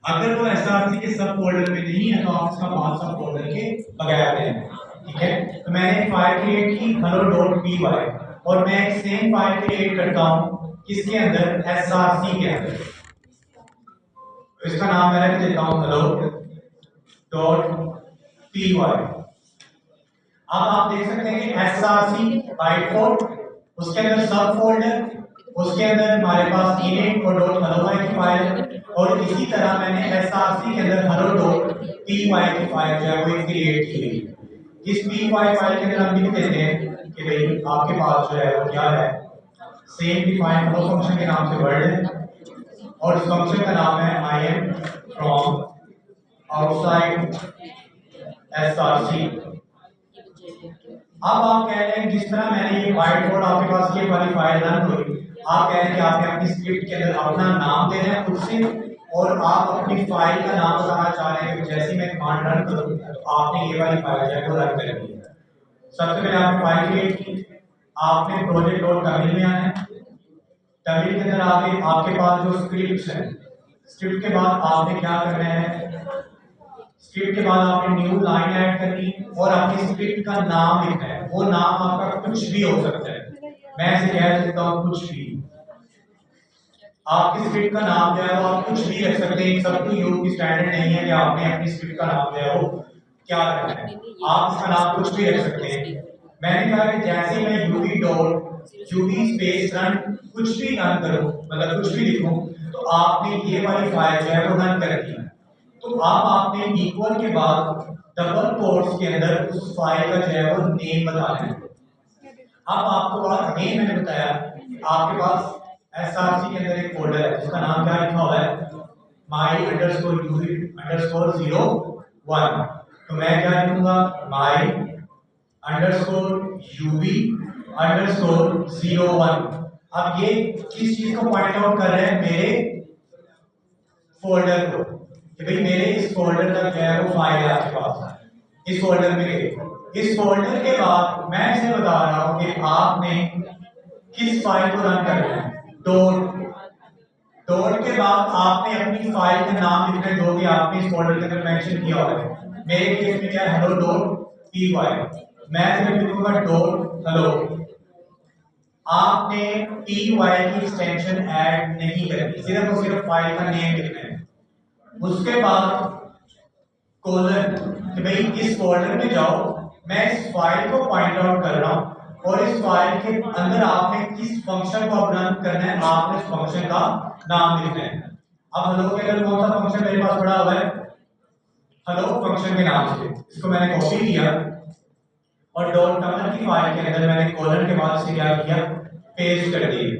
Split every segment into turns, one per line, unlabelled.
अगर वो एसआरसी के सब फोल्डर में नहीं है तो आप इसका पाथ सब फोल्डर के बगैर दें। ठीक है, तो मैंने एक फाइल क्रिएट की hello.py और मैं एक सेम फाइल क्रिएट करता हूं किसके अंदर, एसआरसी के अंदर। तो इसका नाम मैं रख देता हूं hello.py। अब आप देख सकते हैं कि एसआरसी बाइट कोड, उसके अंदर सब फोल्डर, उसके अंदर हमारे पास init और .hello की फाइल है, और इसी तरह मैंने एसआरसी के अंदर hello.py की फाइल जो है वो क्रिएट की है। इस py फाइल के अंदर हम लिख देते हैं कि भाई आपके पास जो है वो क्या है, सेम डिफाइन hello फंक्शन के नाम से वर्ड है और इस फंक्शन का नाम है I am from outside SRC. अब आप कह रहे हैं जिस तरह मैंने ये वाइट बोर्ड आपके पास ये वाली फाइल रन हुई, आप कह रहे हैं कि आपने अपनी स्क्रिप्ट के अंदर अपना नाम दे रहे हैं खुद से और आप अपनी फाइल का नाम बताना चाह रहे हैं कि जैसे मैं कमांड रन करूं तो आपने ये वाली फाइल जो है वो रन कर दी है। सबसे पहले आपने फाइल क्रिएट की, आपने प्रोजेक्ट डॉट तमिल में आना है। तमिल के अंदर आके आपके पास जो स्क्रिप्ट है, स्क्रिप्ट के बाद आपने क्या करना है, स्क्रिप्ट के बाद आपने न्यू लाइन ऐड करनी और अपनी स्क्रिप्ट का नाम लिखना है। वो नाम आपका कुछ भी हो सकता है, मैं ऐसे कह सकता हूं कुछ भी। आपकी स्क्रिप्ट का नाम जो है वो आप कुछ भी रख सकते हैं, सब टू यू की स्टैंडर्ड नहीं है कि आपने अपनी स्क्रिप्ट का नाम जो है वो क्या रखना है, आप इसका नाम कुछ भी रख सकते हैं। मैंने कहा कि जैसे मैं यूवी स्पेस रन कुछ भी रन करूं, मतलब कुछ भी लिखूं, तो आपने ये वाली फाइल जो है वो रन कर दी। तो अब आपने इक्वल के बाद डबल कोट्स के अंदर उस फाइल का जो है वो नेम बताना है। अब आपको बात अगेन मैंने बताया कि आपके पास एसआरसी के अंदर एक फोल्डर है जिसका नाम क्या लिखा हुआ है, my_uv_01। तो मैं क्या लिखूंगा, my_uv_01। अब ये किस चीज को पॉइंट आउट कर रहे हैं, मेरे फोल्डर को, कि भाई मेरे इस फोल्डर तक जो है वो फाइल है आपके पास, इस फोल्डर में गए। इस फोल्डर के बाद मैं इसे बता रहा हूं कि आपने किस फाइल को रन करना है। डॉट के बाद आपने अपनी फाइल का नाम लिखना है जो भी आपने इस फोल्डर के अंदर मेंशन किया हुआ है। मेरे केस में क्या है, hello.py। मैं सिर्फ लिखूंगा .hello। आपने py की एक्सटेंशन ऐड नहीं करनी, सिर्फ और सिर्फ फाइल का नेम लिखना है। उसके बाद कोलन, कि भाई इस फोल्डर में जाओ, मैं इस फाइल को पॉइंट आउट कर रहा हूं और इस फाइल के अंदर आपने किस फंक्शन को रन करना है, आपने इस फंक्शन का नाम लिखना है। अब हेलो के अंदर कौन सा फंक्शन मेरे पास पड़ा हुआ है, हेलो फंक्शन के नाम से, इसको मैंने कॉपी किया और डॉट टर्मिनल की फाइल के अंदर मैंने कोलन के बाद से क्या किया, पेस्ट कर दिया।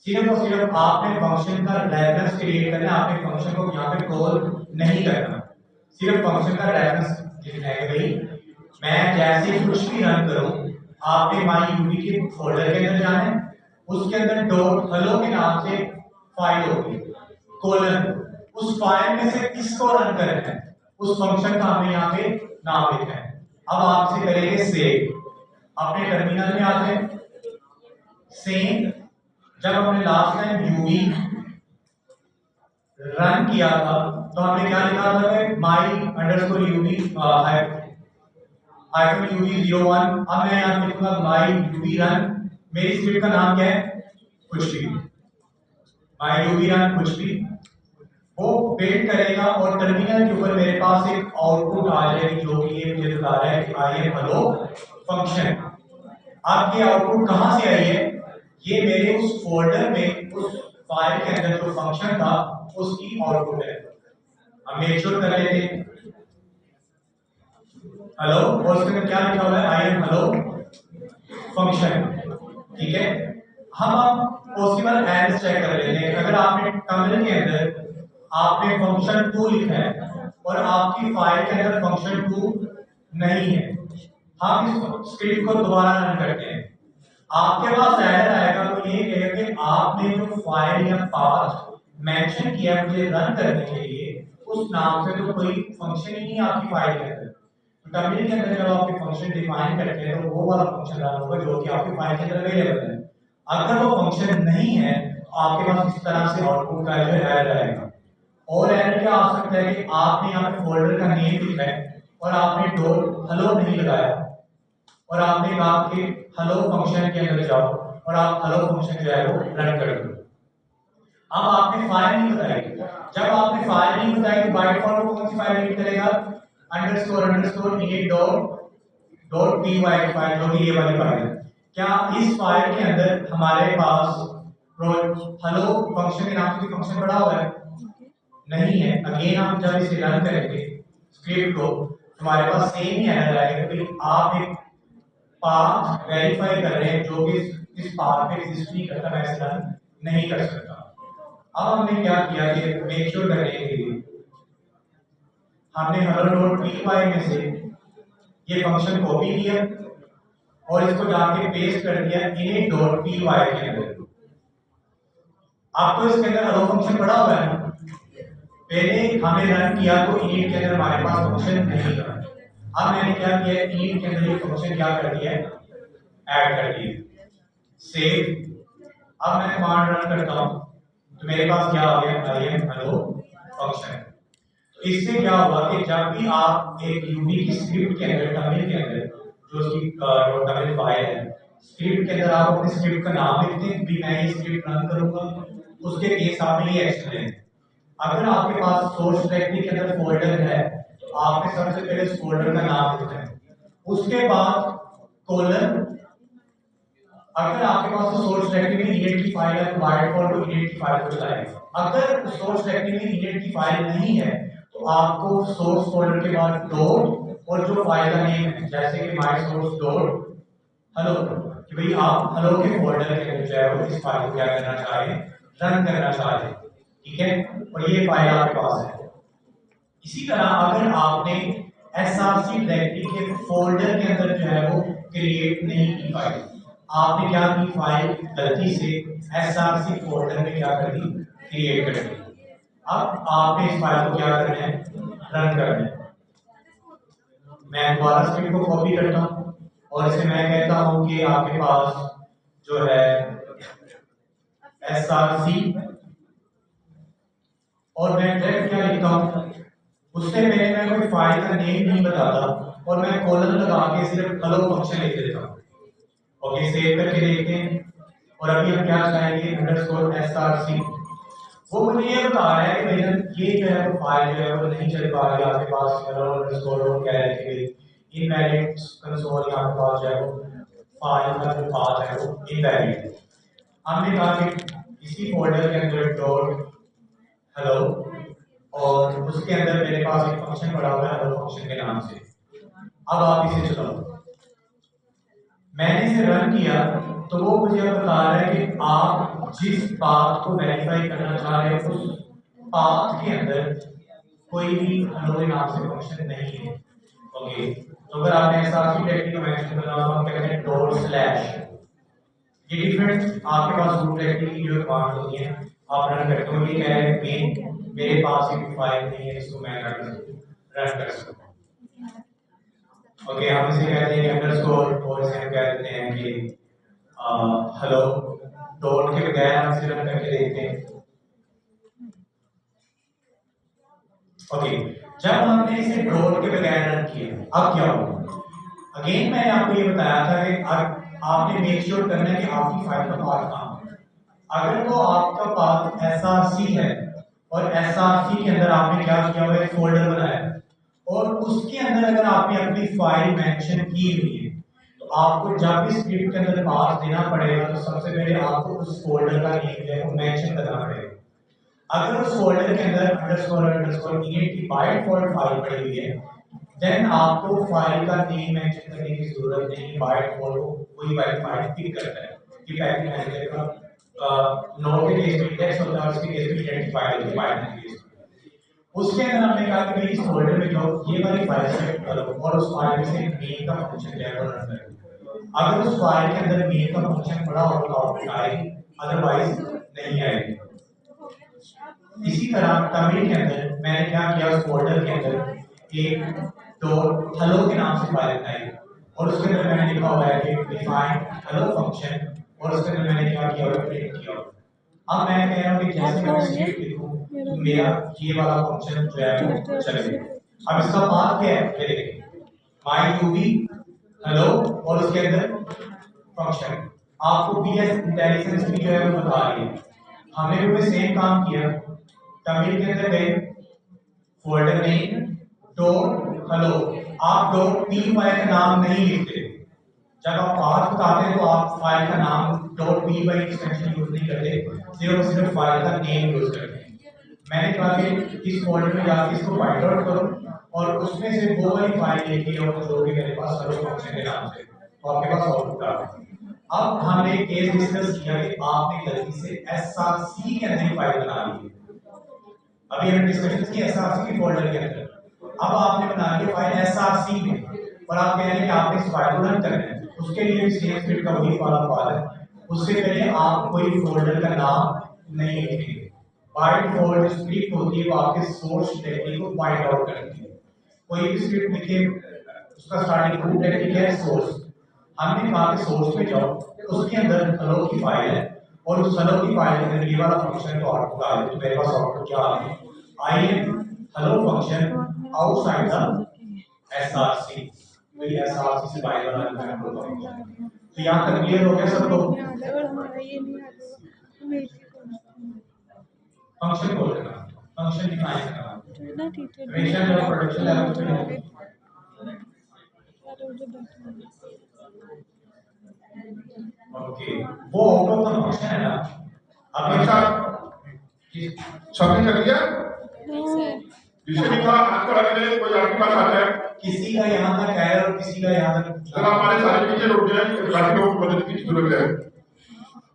सिर्फ और सिर्फ आपने फंक्शन का रेफरेंस क्रिएट करना है, आपने फंक्शन को यहाँ पे कॉल नहीं करना, सिर्फ फंक्शन का रेफरेंस लिखना है कि भाई मैं जैसे कुछ भी रन करूं, आपने माई यूवी के फोल्डर के अंदर जाना है, उसके अंदर डॉट हेलो के नाम से फाइल होगी, कोलन उस फाइल में से किसको रन करना है, उस फंक्शन का हमें यहाँ पे नाम लिखना है। अब आपसे करेंगे सेव, अपने टर्मिनल में आते हैं। सेम जब हमने लास्ट टाइम यूवी रन किया था तो हमने क्या लिखा था, my_uv_01। अब मैं यहाँ लिखूंगा my uv run, मेरी स्क्रिप्ट का नाम क्या है, कुछ भी, my uv run कुछ भी। वो बिल्ड करेगा और टर्मिनल के ऊपर मेरे पास एक आउटपुट आ जाएगी जो कि ये मुझे बता रहा है कि आई एम हेलो फंक्शन। अब ये आउटपुट कहां से आई है, ये मेरे उस फोल्डर में उस फाइल के अंदर जो फंक्शन था उसकी आउटपुट है। हम मेक श्योर कर लेते हैं हेलो और उसके अंदर क्या लिखा हुआ है, आई एम हेलो फंक्शन। ठीक है, हम पॉसिबल एरर्स चेक कर लेते हैं। अगर आपने टर्मिनल के अंदर आपने फंक्शन 2 लिखा है और आपकी फाइल के अंदर फंक्शन 2 नहीं है, हम इस स्क्रिप्ट को दोबारा रन करते हैं, आपके पास एरर आएगा तो ये कहेगा कि आपने जो फाइल या पाथ मेंशन किया है मुझे रन करने के लिए, उस नाम से तो कोई फंक्शन ही नहीं है आपकी फाइल के अंदर। तो टर्मिनल के अंदर जब आपके फंक्शन डिफाइन करते हैं तो वो वाला फंक्शन रन होगा जो कि आपकी फाइल के अंदर अवेलेबल है। अगर वो फंक्शन नहीं है तो आपके पास इस तरह से आउटपुट का जो एरर आएगा। और एरर क्या आ सकता है कि आपने यहाँ पे फोल्डर का नेम लिखा है और आपने डॉट हेलो नहीं लगाया और आपने कहा कि हेलो फंक्शन के अंदर जाओ और आप हेलो फंक्शन जो है वो रन कर दो। अब आपने फाइल नहीं बताई, जब आपने फाइल नहीं बताई तो बाय डिफॉल्ट वो कौन सी फाइल रीड करेगा, underscore init dot py file, जो कि ये वाली फाइल है। क्या इस फाइल के अंदर हमारे पास हेलो फंक्शन के नाम से कोई फंक्शन पड़ा हुआ है? नहीं है। अगेन हम जब इसे रन करेंगे स्क्रिप्ट को, हमारे पास सेम ही एरर आएगा कि आप एक पाथ वेरीफाई कर रहे हैं जो कि इस पाथ पे एग्जिस्ट नहीं करता, मैं इसे रन नहीं कर सकता। अब हमने क्या किया कि मेक श्योर करने के लिए हमने hello.py में से ये फंक्शन कॉपी किया और इसको जाके पेस्ट कर दिया init.py के अंदर। आपको इसके अंदर हेलो फंक्शन पड़ा हुआ है ना, पहले हमने रन किया तो init के अंदर हमारे पास फंक्शन नहीं था। अब मैंने क्या किया, init के अंदर ये फंक्शन क्या कर दिया, ऐड कर दिया, सेव। अब मैं कमांड रन करता हूं तो मेरे पास क्या आ गया, आई एम हेलो फंक्शन। तो इससे क्या हुआ कि जब भी आप एक यूबी की स्क्रिप्ट के अंदर, टर्मिनल के अंदर जो उसकी टर्मिनल फाइल है, स्क्रिप्ट के अंदर आप अपनी स्क्रिप्ट का नाम लिखते हैं कि मैं ये स्क्रिप्ट रन करूंगा, उसके केस आपने ये एक्शन लें। अगर आपके पास सोर्स डायरेक्टरी के अंदर फोल्डर है तो आपने सबसे पहले उस फोल्डर का नाम लिखना है, उसके बाद कोलन। अगर आपके पास सोर्स डायरेक्टरी में init की फाइल है तो बाय डिफॉल्ट वो init की फाइल को चलाएगा। अगर सोर्स डायरेक्टरी में init की फाइल नहीं है तो आपको सोर्स फोल्डर के बाद डॉट और जो फाइल का नेम है, जैसे कि माय सोर्स डॉट हेलो, कि भाई आप हेलो के फोल्डर के अंदर जो है वो इस फाइल को क्या करना चाह रहे हैं, रन करना चाह रहे हैं, ठीक है। और ये फाइल आपके पास है। इसी तरह अगर आपने src डायरेक्टरी के फोल्डर के अंदर जो है वो क्रिएट नहीं की फाइल, आपने क्या की, फाइल गलती से src फोल्डर में क्या कर दी, क्रिएट कर दी। अब आपने इस फाइल को क्या करना है, रन करना है। मैं दोबारा स्क्रिप्ट को कॉपी करता हूं और इसे मैं कहता हूं कि आपके पास जो है src, और मैं डायरेक्ट क्या लिखता हूं, उससे पहले मैं कोई फाइल का नेम नहीं बताता और मैं कोलन लगा के सिर्फ हेलो फंक्शन लिख देता हूं। ओके, सेव करके देखते हैं। और अभी हम क्या चाहेंगे, अंडरस्कोर src। वो मुझे ये बता रहा है कि भैया ये जो है वो फाइल जो है वो नहीं चल पा रही आपके पास, हेलो अंडरस्कोर और कह रहे थे इनवैलिड कंसोल, यहाँ पे पास जो है वो फाइल का जो पाथ है वो इनवैलिड। हमने कहा कि इसी फोल्डर के अंदर डॉट हेलो और उसके अंदर मेरे पास एक फंक्शन पड़ा हुआ है हेलो फंक्शन के नाम से। अब आप इसे चलाओ। मैंने इसे रन किया तो वो मुझे बता रहा है कि आप जिस पाथ को वेरीफाई करना चाह रहे हैं उस पाथ के अंदर कोई भी हेलो के नाम से फंक्शन नहीं है। ओके, तो अगर आपने src डायरेक्टरी को मेंशन करना हो तो हम कहते हैं डॉट स्लैश। ये डिफरेंट आपके पास रूट डायरेक्टरी की जो कमांड होती है आप रन करते हो। ये कह रहे हैं मेन मेरे पास एक फाइल नहीं है जिसको मैं रन कर सकूं। ओके, हम इसे कहते हैं अंडरस्कोर और इसे हम कह देते हैं कि हेलो डॉट के बगैर हम इसे रन करके देखते हैं। ओके, जब हमने इसे डॉट के बगैर रन किया अब क्या होगा, अगेन मैंने आपको ये बताया था कि आपने मेक श्योर करना है कि आपकी फाइल का पाथ कहां है। अगर वो आपका पाथ src है और src के अंदर आपने क्या किया हुआ, एक फोल्डर बनाया और उसके अंदर अगर आपने अपनी फाइल मेंशन की हुई है तो आपको जब भी स्क्रिप्ट के अंदर पाथ देना पड़ेगा तो सबसे पहले आपको उस फोल्डर का नेम जो है वो मेंशन करना पड़ेगा। अगर उस फोल्डर के अंदर अंडरस्कोर init की बाय डिफॉल्ट फाइल पड़ी हुई है देन आपको फाइल का नेम मेंशन करने की जरूरत नहीं, बाय डिफॉल्ट कोई वाली फाइल पिक करता है कि पैकेज मैनेजर का नोड के केस में इंडेक्स होता है, उसके केस में आइडेंटिफायर होती है पाइथन के केस में। उसके अंदर हमने कहा कि भाई इस फोल्डर में जाओ, ये वाली फाइल सेलेक्ट करो और उस फाइल में से मेन का फंक्शन जो है वो रन करो। अगर उस फाइल के अंदर मेन का फंक्शन पड़ा हो तो आउटपुट आएगी, अदरवाइज नहीं आएगी। इसी तरह टर्मिनल के अंदर मैंने क्या किया, उस फोल्डर के अंदर एक डॉट हेलो के नाम से फाइल बनाई और उसके अंदर मैंने लिखा हुआ है कि डिफाइन हेलो फंक्शन और उसके अंदर मैंने क्या किया, प्रिंट किया। अब मैं कह रहा हूं कि जैसे मैं स्क्रिप्ट लिखूं मेरा ये वाला फंक्शन जो है वो चलेगा। अब इसका पाथ क्या है, ये देखिए माई टू बी हेलो और उसके अंदर फंक्शन आपको बीएस इंटेलिजेंस भी जो है वो बता रही है। हमने भी सेम काम किया, तमिल के अंदर गए फोल्डर नेम डॉट हेलो, आप डॉट पी फाइल का नाम नहीं लिखते। जब आप पाथ बताते हैं तो आप फाइल का नाम dot P Y extension use नहीं करते, सिर्फ फाइल का नेम यूज करते हैं। मैंने कहा कि इस फोल्डर में जाकर इसको फाइंड आउट करो और उसमें से वो वाली फाइल लेके और जो भी मेरे पास हेलो फंक्शन के नाम से, तो आपके पास आउटपुट आ गया। अब हमने केस डिस्कस किया कि आपने गलती से एसआरसी के अंदर फाइल बना ली है। अभी हमने डिस्कशन की एसआरसी के फोल्डर के अंदर, अब आपने बना ली फाइल एसआरसी में और आप कह रहे हैं कि आपने इस फाइल को रन करना है। उसके लिए भी सेम स्क्रिप्ट का वही वाला फाइल है। उससे पहले आप कोई फोल्डर का नाम नहीं लिखेंगे। बाय डिफॉल्ट स्क्रिप्ट होती है वो आपके सोर्स डायरेक्टरी को पॉइंट आउट करती है। कोई भी स्क्रिप्ट लिखे उसका स्टार्टिंग रूट डायरेक्टरी है सोर्स। हमने कहा कि सोर्स में जाओ, उसके अंदर हेलो की फाइल है और उस हेलो की फाइल के अंदर ये वाला फंक्शन को आउटपुट आ रहा है। तो मेरे पास आउटपुट क्या आ रहा है, I am hello function outside the SRC. तो ये एसआरसी से बाहर वाला फंक्शन। तो यहाँ तक क्लियर हो गया सबको? फंक्शन बोल देना, फंक्शन डिफाइन करना, हमेशा जब प्रोडक्शन लेवल पे ओके वो आउटपुट का फंक्शन है ना। अब
अच्छा सबने कर लिया जिसे भी कहा हाथ करा के कोई आपके पास आता है,
किसी का यहाँ तक है और किसी का यहाँ तक
जरा हमारे सारे टीचर उठ जाए, बाकी लोग मदद की जरूरत है।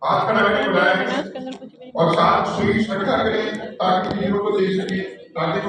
हाथ करा के बुलाएं और साथ सुई इकट्ठा करें ताकि टीचरों को दे सके, ताकि